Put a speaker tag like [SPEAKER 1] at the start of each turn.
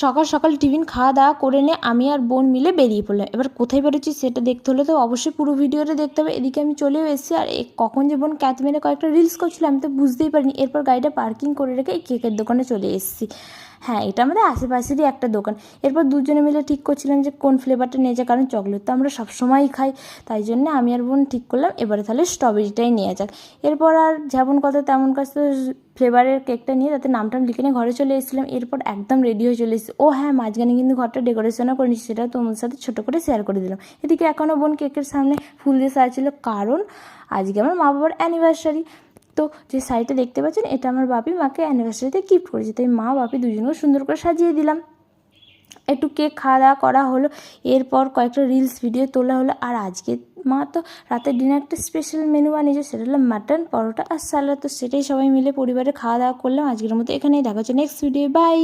[SPEAKER 1] সকাল সকাল টিফিন খাওয়া দাওয়া করে নিয়ে আমি আর বোন মিলে বেরিয়ে পড়লাম। এবার কোথায় বেরোচ্ছি সেটা দেখতে হলে তো অবশ্যই পুরো ভিডিওটা দেখতে হবে। এদিকে আমি চলেও এসেছি, আর কখন যে বোন ক্যাচ মেরে কয়েকটা রিলস করছিল আমি তো বুঝতেই পারিনি। এরপর গাড়িটা পার্কিং করে রেখে এই কেকের দোকানে চলে এসেছি। হ্যাঁ, এটা আমাদের আশেপাশেরই একটা দোকান। এরপর দুজনে মিলে ঠিক করছিলাম যে কোন ফ্লেভারটা নিয়ে যায়, কারণ চকলেট তো আমরা সবসময়ই খাই। তাই জন্য আমি আর বোন ঠিক করলাম এবারে তাহলে স্ট্রবেরিটাই নেওয়া যাক। এরপর আর যেমন কথা তেমন কাজ, তো ফ্লেভারের কেকটা নিয়ে তাতে নামটাম লিখে নিয়ে ঘরে চলে এসেছিলাম। এরপর একদম রেডি হয়ে চলে এসেছি। ও হ্যাঁ, মাঝখানে কিন্তু ঘরটা ডেকোরেশনও করে নিচ্ছি, সেটা তোমাদের সাথে ছোটো করে শেয়ার করে দিলাম। এদিকে এখনও বোন কেকের সামনে ফুল দিয়ে সাজাচ্ছিল, কারণ আজকে আমার মা বাবার অ্যানিভার্সারি। তো যে শাড়িটা দেখতে পাচ্ছেন এটা আমার বাপি মাকে অ্যানিভার্সারিতে গিফট করেছে, তাই মা বাপি দুজনেও সুন্দর করে সাজিয়ে দিলাম। একটু কেক খাওয়া দাওয়া করা হলো, এরপর কয়েকটা রিলস ভিডিও তোলা হলো। আর আজকে মা তো রাতের ডিনারটা স্পেশাল মেনু বানিয়েছে, সেটা হলো মাটন, পরোটা আর স্যালাড। তো সেটাই সবাই মিলে পরিবারে খাওয়া দাওয়া করলাম। আজকের মতো এখানেই, দেখা হচ্ছে নেক্সট ভিডিও, বাই।